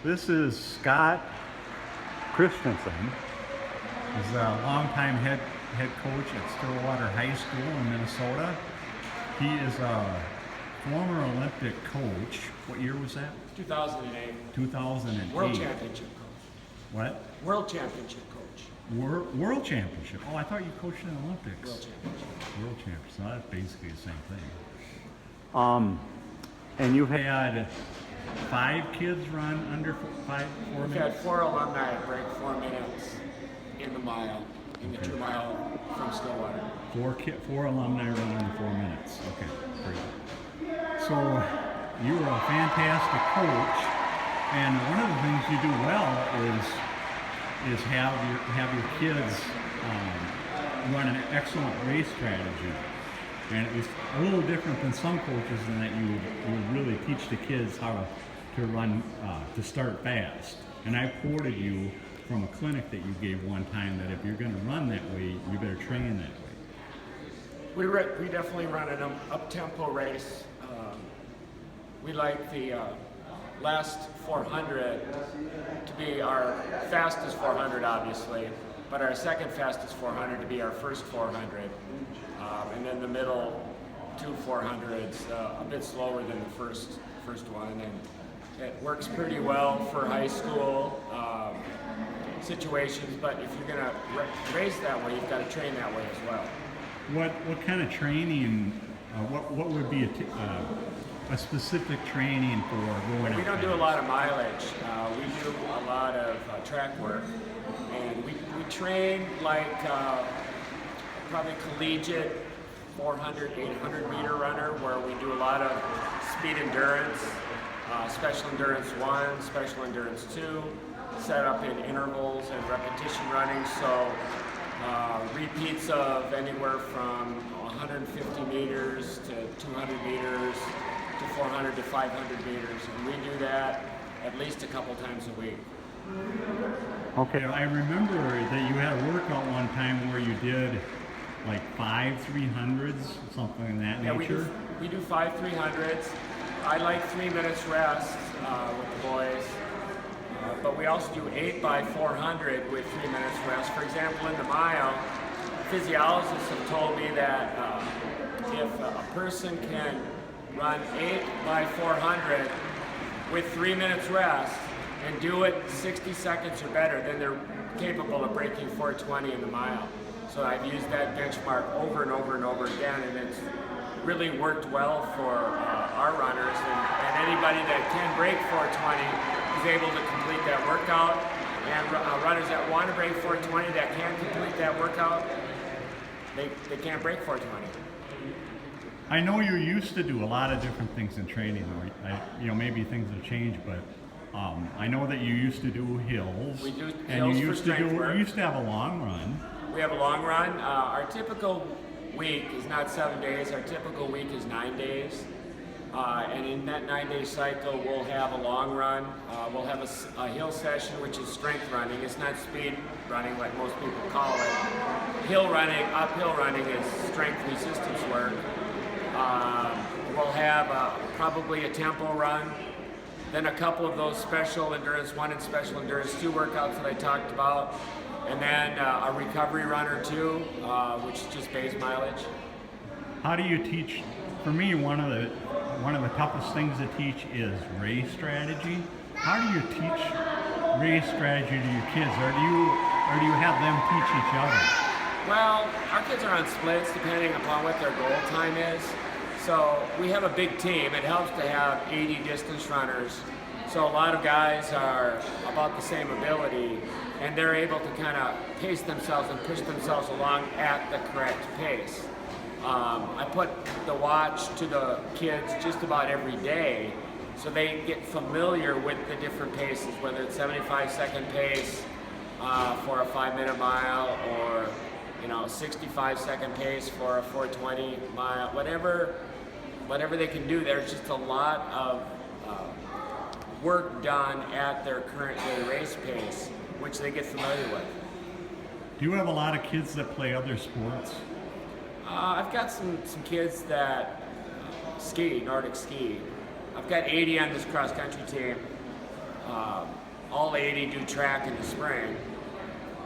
This is Scott Christiansen. He's a longtime head coach at Stillwater High School in Minnesota. He is a former Olympic coach. What year was that? 2008. 2008. World Championship coach. What? World Championship coach. World Championship. Oh, I thought you coached in the Olympics. World Championship. World Championship. So that's basically the same thing. And you've had 5 kids run under 4 We've minutes? had 4 alumni break 4 minutes in the mile, in the 2 mile from Stillwater. 4 alumni run under 4 minutes. Okay, great. So you are a fantastic coach, and one of the things you do well is have your kids run an excellent race strategy. And it was a little different than some coaches in that you would really teach the kids how to run, to start fast. And I quoted you from a clinic that you gave one time that if you're going to run that way, you better train that way. We definitely run an up-tempo race. We like the last 400 to be our fastest 400, obviously, but our second fastest 400 to be our first 400. And then the middle 2 400s a bit slower than the first one, and it works pretty well for high school situations. But if you're going to race that way, you've got to train that way as well. What kind of training? What would be a specific training for going? We don't do a lot of mileage. We do a lot of track work, and we train like probably collegiate 400, 800 meter runner, where we do a lot of speed endurance, special endurance 1, special endurance 2, set up in intervals and repetition running. So repeats of anywhere from 150 meters to 200 meters to 400 to 500 meters. And we do that at least a couple times a week. Okay, I remember that you had a workout one time where you did like 5 300s, something in that nature. We do 5 300s. I like 3 minutes rest with the boys, but we also do 8 by 400 with 3 minutes rest. For example, in the mile, physiologists have told me that if a person can run 8 by 400 with 3 minutes rest and do it 60 seconds or better, then they're capable of breaking 420 in the mile. So I've used that benchmark over and over and over again, and it's really worked well for our runners. And anybody that can break 420 is able to complete that workout. And runners that want to break 420 that can't complete that workout, they can't break 420. I know you used to do a lot of different things in training. Maybe things have changed, but I know that you used to do hills. We do and hills you for used to strength work. You used to have a long run. We have a long run. Our typical week is not 7 days. Our typical week is 9 days. And in that 9-day cycle, we'll have a long run. We'll have a hill session, which is strength running. It's not speed running like most people call it. Hill running, uphill running is strength resistance work. We'll have probably a tempo run. Then a couple of those special endurance 1 and special endurance 2 workouts that I talked about. And then a recovery run or 2, which is just base mileage. How do you teach? For me, one of the toughest things to teach is race strategy. How do you teach race strategy to your kids, or do you have them teach each other? Well, our kids are on splits depending upon what their goal time is. So we have a big team. It helps to have 80 distance runners. So a lot of guys are about the same ability, and they're able to kind of pace themselves and push themselves along at the correct pace. I put the watch to the kids just about every day, so they get familiar with the different paces, whether it's 75-second pace for a 5-minute mile, or 65-second pace for a 420 mile, whatever they can do. There's just a lot of work done at their current day race pace, which they get familiar with. Do you have a lot of kids that play other sports? I've got some kids that ski, Nordic ski. I've got 80 on this cross-country team. all 80 do track in the spring.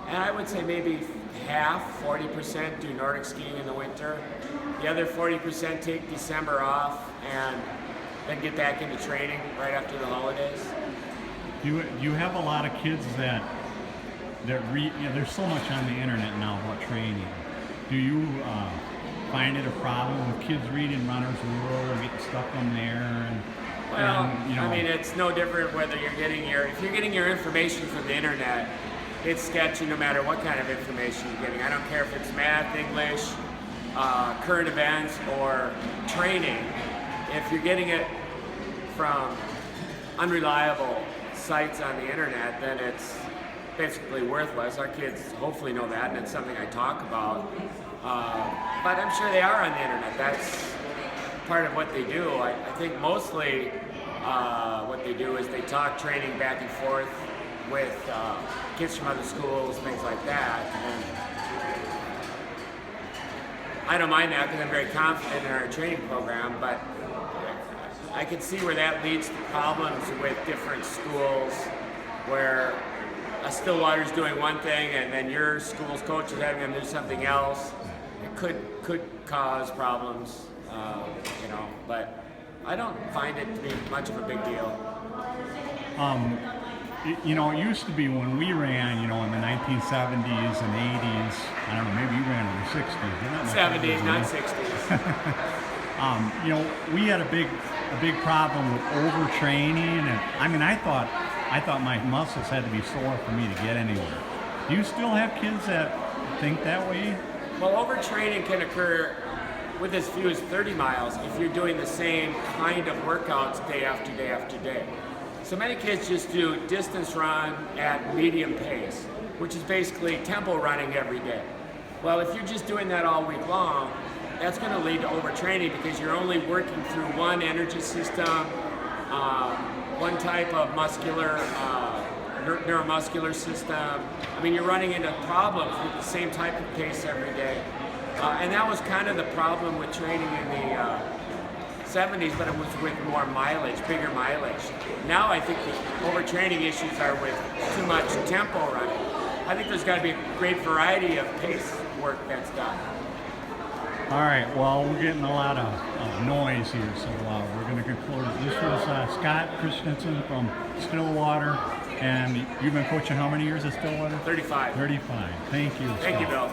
And I would say maybe half, 40% do Nordic skiing in the winter. The other 40% take December off and then get back into training right after the holidays. You have a lot of kids that read, there's so much on the internet now about training. Do you find it a problem with kids reading Runner's World and getting stuck on there? I mean, it's no different whether if you're getting your information from the internet, it's sketchy no matter what kind of information you're getting. I don't care if it's math, English, current events, or training. If you're getting it from unreliable sites on the internet, then it's basically worthless. Our kids hopefully know that, and it's something I talk about. But I'm sure they are on the internet. That's part of what they do. I think mostly what they do is they talk training back and forth with kids from other schools, things like that. And I don't mind that because I'm very confident in our training program, but I can see where that leads to problems with different schools where a Stillwater's doing one thing and then your school's coach is having them do something else. It could cause problems, but I don't find it to be much of a big deal. It used to be when we ran, in the 1970s and 80s, I don't know, maybe you ran in the 60s. You're not much 70s, older, not you? 60s. We had a big problem with overtraining, and I thought my muscles had to be sore for me to get anywhere. Do you still have kids that think that way? Well, overtraining can occur with as few as 30 miles if you're doing the same kind of workouts day after day after day. So many kids just do distance run at medium pace, which is basically tempo running every day. Well, if you're just doing that all week long, that's going to lead to overtraining because you're only working through one energy system, one type of muscular, neuromuscular system. I mean, you're running into problems with the same type of pace every day. And that was kind of the problem with training in the 70s, but it was with more mileage, bigger mileage. Now I think the overtraining issues are with too much tempo running. I think there's got to be a great variety of pace work that's done. All right, well, we're getting a lot of noise here, so we're going to conclude. This was Scott Christiansen from Stillwater, and you've been coaching how many years at Stillwater? 35. 35. Thank you, Scott. Thank you, Bill.